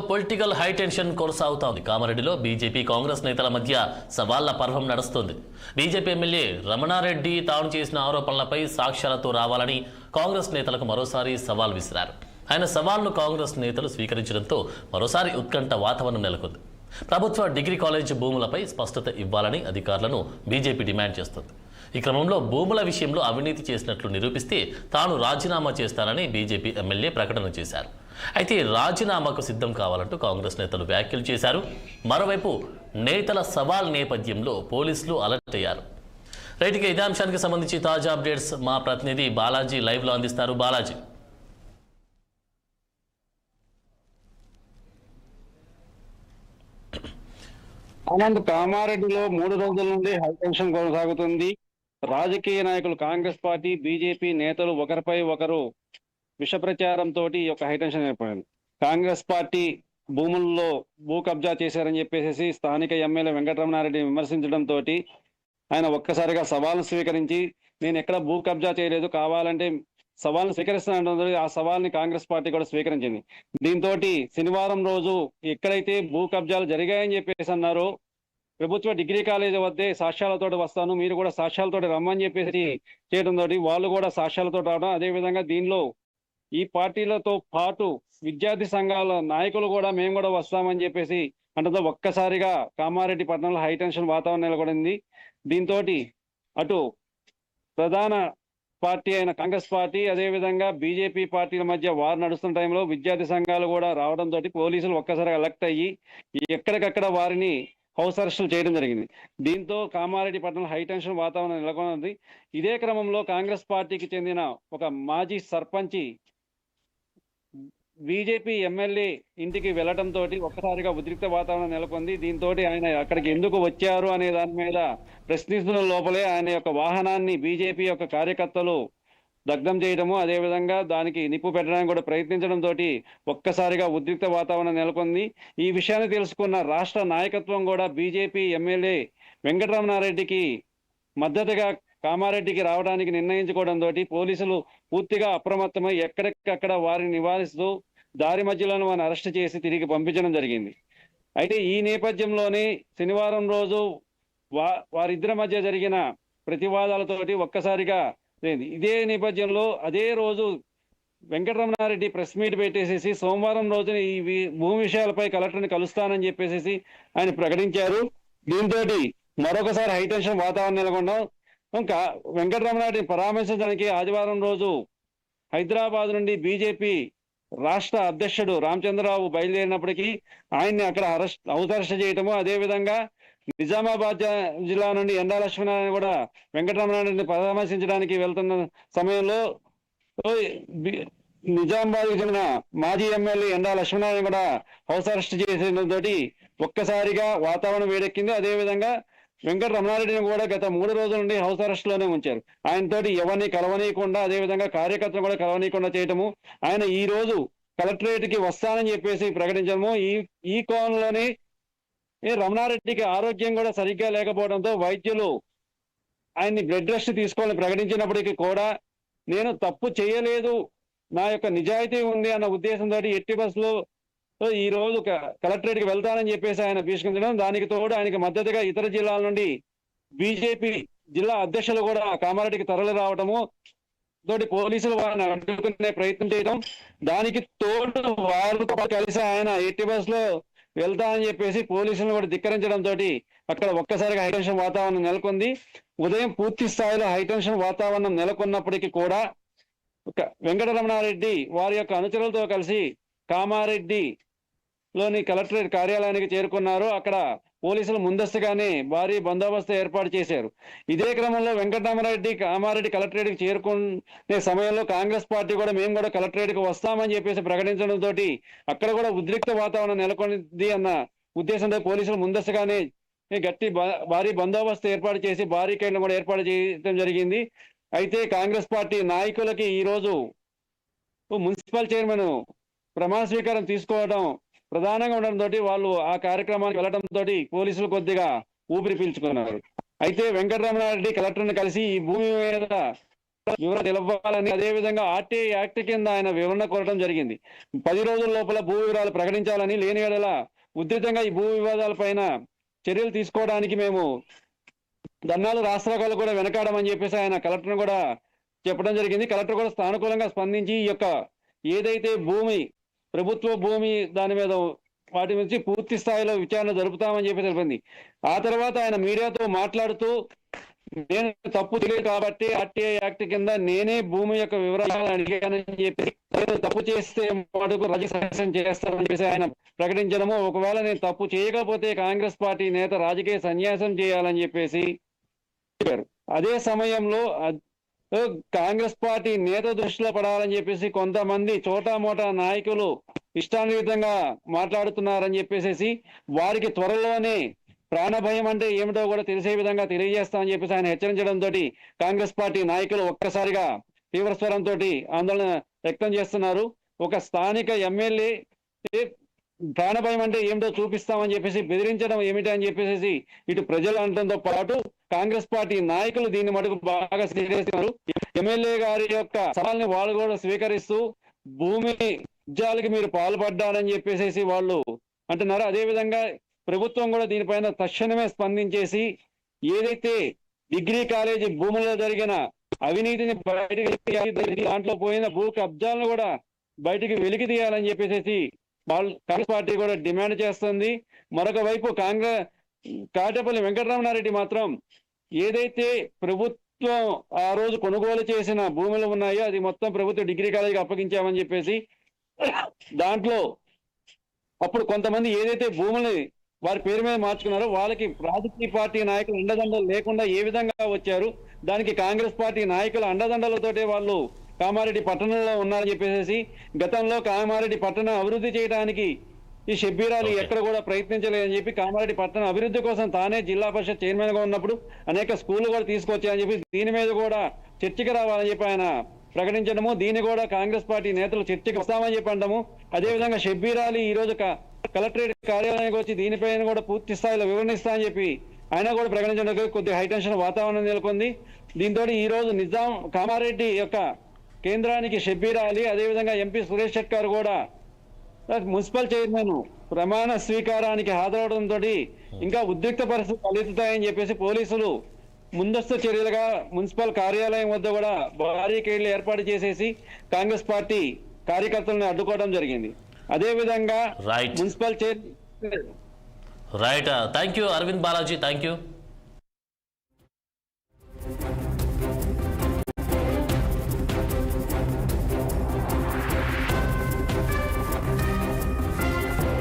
Political high tension కొనసాగుతోంది. కామారెడ్డిలో BJP Congress నేతల మధ్య సవాళ్ల పర్వం నడుస్తోంది. బీజేపీ ఎమ్మెల్యే రమణారెడ్డి తాను చేసిన ఆరోపణలపై సాక్ష్యాలతో రావాలని కాంగ్రెస్ నేతలకు మరోసారి సవాల్ విసిరారు. ఆయన సవాల్ను కాంగ్రెస్ నేతలు స్వీకరించడంతో మరోసారి ఉత్కంఠ వాతావరణం నెలకొంది. ప్రభుత్వ డిగ్రీ కాలేజ్ భూములపై స్పష్టత ఇవ్వాలని అధికారులను బీజేపీ డిమాండ్ చేస్తోంది. ఈ క్రమంలో భూముల విషయంలో అవినీతి చేసినట్లు నిరూపిస్తే తాను రాజీనామా చేస్తానని బీజేపీ ఎమ్మెల్యే ప్రకటన చేశారు. అయితే రాజీనామాకు సిద్ధం కావాలంటూ కాంగ్రెస్ నేతలు వ్యాఖ్యలు చేశారు. మరోవైపు నేతల సవాల్ నేపథ్యంలో పోలీసులు అలర్ట్ అయ్యారు. రైతుకి ఇదే అంశానికి సంబంధించి తాజా అప్డేట్స్ మా ప్రతినిధి బాలాజీ లైవ్లో అందిస్తారు. బాలాజీ, ఆనంద్, కామారెడ్డిలో 3 రోజుల నుండి హైటెన్షన్ కొనసాగుతుంది. రాజకీయ నాయకులు, కాంగ్రెస్ పార్టీ, బీజేపీ నేతలు ఒకరిపై ఒకరు విష ప్రచారంతో ఈ యొక్క హైటెన్షన్ ఏర్పడింది. కాంగ్రెస్ పార్టీ భూముల్లో భూ కబ్జా చేశారని చెప్పేసి స్థానిక ఎమ్మెల్యే వెంకటరమణారెడ్డి విమర్శించడంతో ఆయన ఒక్కసారిగా సవాల్ను స్వీకరించి, నేను ఎక్కడ భూ కబ్జా చేయలేదు, కావాలంటే సవాల్ను స్వీకరిస్తానంటే ఆ సవాల్ని కాంగ్రెస్ పార్టీ కూడా స్వీకరించింది. దీంతో శనివారం రోజు ఎక్కడైతే భూ కబ్జాలు జరిగాయని చెప్పేసి అన్నారో, ప్రభుత్వ డిగ్రీ కాలేజీ వద్దే సాక్ష్యాలతో వస్తాను, మీరు కూడా సాక్ష్యాలతో రమ్మని చెప్పేసి చేయడంతో వాళ్ళు కూడా సాక్ష్యాలతో రావడం, అదేవిధంగా దీనిలో ఈ పార్టీలతో పాటు విద్యార్థి సంఘాల నాయకులు కూడా మేము కూడా వస్తామని చెప్పేసి అంటే ఒక్కసారిగా కామారెడ్డి పట్టణంలో హైటెన్షన్ వాతావరణం నెలకొంది. దీంతో అటు ప్రధాన పార్టీ అయిన కాంగ్రెస్ పార్టీ, అదేవిధంగా బీజేపీ పార్టీల మధ్య వారు నడుస్తున్న టైంలో విద్యార్థి సంఘాలు కూడా రావడంతో పోలీసులు ఒక్కసారిగా అలర్ట్ అయ్యి ఎక్కడికక్కడ వారిని హౌస్ అరెస్టులు చేయడం జరిగింది. దీంతో కామారెడ్డి పట్టణంలో హైటెన్షన్ వాతావరణం నెలకొన్నది. ఇదే క్రమంలో కాంగ్రెస్ పార్టీకి చెందిన ఒక మాజీ సర్పంచి బీజేపీ ఎమ్మెల్యే ఇంటికి వెళ్లడంతో ఒక్కసారిగా ఉద్రిక్త వాతావరణం నెలకొంది. దీంతో ఆయన అక్కడికి ఎందుకు వచ్చారు అనే దాని మీద ప్రశ్నిస్తున్న లోపలే ఆయన యొక్క వాహనాన్ని బీజేపీ యొక్క కార్యకర్తలు దగ్ధం చేయడము, అదేవిధంగా దానికి నిప్పు పెట్టడానికి కూడా ప్రయత్నించడంతో ఒక్కసారిగా ఉద్రిక్త వాతావరణం నెలకొంది. ఈ విషయాన్ని తెలుసుకున్న రాష్ట్ర నాయకత్వం కూడా బీజేపీ ఎమ్మెల్యే వెంకటరమణారెడ్డికి మద్దతుగా కామారెడ్డికి రావడానికి నిర్ణయించుకోవడంతో పోలీసులు పూర్తిగా అప్రమత్తమై ఎక్కడికక్కడ వారిని నివారిస్తూ దారి మధ్యలోనే వారిని అరెస్ట్ చేసి తిరిగి పంపించడం జరిగింది. అయితే ఈ నేపథ్యంలోనే శనివారం రోజు వారిద్దరి మధ్య జరిగిన ప్రతివాదాలతోటి ఒక్కసారిగా ఇదే నేపథ్యంలో అదే రోజు వెంకటరమణారెడ్డి ప్రెస్ మీట్ పెట్టేసేసి సోమవారం రోజున ఈ భూమి విషయాలపై కలెక్టర్ని కలుస్తానని చెప్పేసి ఆయన ప్రకటించారు. దీంతో మరొకసారి హైటెన్షన్ వాతావరణం నెలకొండం. ఇంకా వెంకటరమణారెడ్డిని పరామర్శించడానికి ఆదివారం రోజు హైదరాబాద్ నుండి బీజేపీ రాష్ట్ర అధ్యక్షుడు రామచంద్రరావు బయలుదేరినప్పటికీ ఆయన్ని అక్కడ హౌస్ అరెస్ట్ చేయటము, అదేవిధంగా నిజామాబాద్ జిల్లా నుండి ఎండా లక్ష్మీనారాయణ కూడా వెంకటరమణారెడ్డిని పరామర్శించడానికి వెళ్తున్న సమయంలో నిజామాబాద్కి చెందిన మాజీ ఎమ్మెల్యే ఎండా లక్ష్మీనారాయణ కూడా హౌస్ అరెస్ట్ చేసేయడంతో ఒక్కసారిగా వాతావరణం వేడెక్కింది. అదేవిధంగా వెంకటరమణారెడ్డిని కూడా గత 3 రోజుల నుండి హౌస్ అరెస్ట్ లోనే ఉంచారు. ఆయనతోటి ఎవరిని కలవనీయకుండా, అదేవిధంగా కార్యకర్తలు కూడా కలవనీయకుండా చేయటము, ఆయన ఈ రోజు కలెక్టరేట్ కి వస్తానని చెప్పేసి ప్రకటించడము, ఈ కోణంలోనే రమణారెడ్డికి ఆరోగ్యం కూడా సరిగ్గా లేకపోవడంతో వైద్యులు ఆయన్ని బ్లడ్ రెస్ట్ తీసుకోవాలని ప్రకటించినప్పటికీ కూడా నేను తప్పు చేయలేదు, నా యొక్క నిజాయితీ ఉంది అన్న ఉద్దేశంతో ఎట్టి బస్సులో ఈ రోజు కలెక్టరేట్ కి వెళ్తానని చెప్పేసి ఆయన భీష్మించడం, దానికి తోడు ఆయనకి మద్దతుగా ఇతర జిల్లాల నుండి బీజేపీ జిల్లా అధ్యక్షులు కూడా కామారెడ్డికి తరలి రావటము తోటి పోలీసులు వారిని అడ్డుకునే ప్రయత్నం చేయడం, దానికి తోడు వారితో కలిసి ఆయన ఎట్టి బస్ లో వెళ్తానని చెప్పేసి పోలీసులను కూడా ధిక్కరించడంతో అక్కడ ఒక్కసారిగా హైటెన్షన్ వాతావరణం నెలకొంది. ఉదయం పూర్తి స్థాయిలో హైటెన్షన్ వాతావరణం నెలకొన్నప్పటికీ కూడా వెంకటరమణారెడ్డి వారి యొక్క అనుచరులతో కలిసి కామారెడ్డి లోని కలెక్టరేట్ కార్యాలయానికి చేరుకున్నారు. అక్కడ పోలీసులు ముందస్తుగానే భారీ బందోబస్తు ఏర్పాటు చేశారు. ఇదే క్రమంలో వెంకటరమణారెడ్డి కామారెడ్డి కలెక్టరేట్ కి చేరుకునే సమయంలో కాంగ్రెస్ పార్టీ కూడా మేము కూడా కలెక్టరేట్ కి వస్తామని చెప్పేసి ప్రకటించడంతో అక్కడ కూడా ఉద్రిక్త వాతావరణం నెలకొంది అన్న ఉద్దేశంతో పోలీసులు ముందస్తుగానే భారీ బందోబస్తు ఏర్పాటు చేసి బారికేడ్లను కూడా ఏర్పాటు చేయడం జరిగింది. అయితే కాంగ్రెస్ పార్టీ నాయకులకి ఈ రోజు మున్సిపల్ చైర్మన్ ప్రమాణ స్వీకారం తీసుకోవడం ప్రధానంగా ఉండడంతో వాళ్ళు ఆ కార్యక్రమానికి వెళ్లడంతో పోలీసులు కొద్దిగా ఊపిరి పీల్చుకున్నారు. అయితే వెంకటరమణారెడ్డి కలెక్టర్ని కలిసి ఈ భూమి మీద వివరణ తెలపాలని, అదేవిధంగా ఆర్టీఐ యాక్ట్ కింద ఆయన వివరణ కోరడం జరిగింది. 10 రోజుల లోపల భూ వివరాలు ప్రకటించాలని, లేని యెడల ఉధృతంగా ఈ భూ వివాదాలపైన చర్యలు తీసుకోవడానికి మేము ధర్నాలు రాష్ట్రాలు కూడా వెనకాడమని చెప్పేసి ఆయన కలెక్టర్ను కూడా చెప్పడం జరిగింది. కలెక్టర్ కూడా సానుకూలంగా స్పందించి ఈ యొక్క ఏదైతే భూమి ప్రభుత్వ భూమి దాని మీద వాటి నుంచి పూర్తి స్థాయిలో విచారణ జరుపుతామని చెప్పి తెలిపింది. ఆ తర్వాత ఆయన మీడియాతో మాట్లాడుతూ, నేను తప్పు తెలియదు కాబట్టి ఆర్టీఐ యాక్ట్ కింద నేనే భూమి యొక్క వివరాలు అడిగానని చెప్పి, నేను తప్పు చేస్తే మటుకు రాజకీయ చేస్తానని చెప్పేసి ఆయన ప్రకటించడము, ఒకవేళ నేను తప్పు చేయకపోతే కాంగ్రెస్ పార్టీ నేత రాజకీయ సన్యాసం చేయాలని చెప్పేసి చెప్పారు. అదే సమయంలో కాంగ్రెస్ పార్టీ నేత దృష్టిలో పడాలని చెప్పేసి కొంతమంది చోటామోటా నాయకులు ఇష్టానుగతంగా మాట్లాడుతున్నారని చెప్పేసి వారికి త్వరలోనే ప్రాణభయం అంటే ఏమిటో కూడా తెలిసే విధంగా తెలియజేస్తామని చెప్పేసి ఆయన హెచ్చరించడంతో కాంగ్రెస్ పార్టీ నాయకులు ఒక్కసారిగా తీవ్ర స్వరంతో ఆందోళన వ్యక్తం చేస్తున్నారు. ఒక స్థానిక ఎమ్మెల్యే ప్రాణభయం అంటే ఏమిటో చూపిస్తామని చెప్పేసి బెదిరించడం ఏమిటి అని చెప్పేసి ఇటు ప్రజలు అనడంతో పాటు కాంగ్రెస్ పార్టీ నాయకులు దీన్ని మటుకు బాగా స్వీకరిస్తున్నారు. ఎమ్మెల్యే గారి యొక్క సవాల్ని వాళ్ళు కూడా స్వీకరిస్తూ భూమి ఉద్యాలకి మీరు పాల్పడ్డారని చెప్పేసి వాళ్ళు అంటున్నారు. అదేవిధంగా ప్రభుత్వం కూడా దీనిపైన తక్షణమే స్పందించేసి ఏదైతే డిగ్రీ కాలేజీ భూముల్లో జరిగిన అవినీతిని బయటకి దాంట్లో పోయిన భూ కబ్జాలను కూడా బయటికి వెలికి తీయాలని చెప్పేసి వాళ్ళు కాంగ్రెస్ పార్టీ కూడా డిమాండ్ చేస్తుంది. మరొక వైపు కాటేపల్లి వెంకటరమణారెడ్డి మాత్రం ఏదైతే ప్రభుత్వం ఆ రోజు కొనుగోలు చేసిన భూములు ఉన్నాయో అది మొత్తం ప్రభుత్వ డిగ్రీ కాలేజీకి అప్పగించామని చెప్పేసి, దాంట్లో అప్పుడు కొంతమంది ఏదైతే భూముల్ని వారి పేరు మీద మార్చుకున్నారో వాళ్ళకి రాజకీయ పార్టీ నాయకులు అండదండలు లేకుండా ఏ విధంగా వచ్చారు, దానికి కాంగ్రెస్ పార్టీ నాయకుల అండదండలతోటే వాళ్ళు కామారెడ్డి పట్టణంలో ఉన్నారని చెప్పేసి, గతంలో కామారెడ్డి పట్టణం అభివృద్ధి చేయడానికి ఈ షబ్బీర్ అలీ ఎక్కడ కూడా ప్రయత్నించలేదని చెప్పి, కామారెడ్డి పట్టణ అభివృద్ధి కోసం తానే జిల్లా పరిషత్ చైర్మన్ గా ఉన్నప్పుడు అనేక స్కూళ్లు కూడా తీసుకొచ్చాయని చెప్పి దీని మీద కూడా చర్చకి రావాలని చెప్పి ఆయన ప్రకటించడము, దీన్ని కూడా కాంగ్రెస్ పార్టీ నేతలు చర్చకి వస్తామని చెప్పి అంటాము. అదేవిధంగా షబ్బీర్ అలీ ఈ రోజు కలెక్టరేట్ కార్యాలయానికి వచ్చి దీనిపైన కూడా పూర్తి స్థాయిలో వివరణిస్తా అని చెప్పి ఆయన కూడా ప్రకటించడానికి కొద్దిగా హైటెన్షన్ వాతావరణం నెలకొంది. దీంతో ఈ రోజు నిజాం కామారెడ్డి యొక్క కేంద్రానికి షబ్బీర్ అలీ, అదేవిధంగా ఎంపీ సురేష్ షెట్కర్ కూడా మున్సిపల్ చైర్మన్ ప్రమాణ స్వీకారానికి హాజరవడంతో ఇంకా ఉద్రిక్త పరిస్థితులు తలెత్తుతాయని చెప్పేసి పోలీసులు ముందస్తు చర్యలుగా మున్సిపల్ కార్యాలయం వద్ద కూడా బారికేడ్లు ఏర్పాటు చేసేసి కాంగ్రెస్ పార్టీ కార్యకర్తలను అడ్డుకోవడం జరిగింది. అదేవిధంగా municipal chairman right thank you Arvind Balaji, thank you.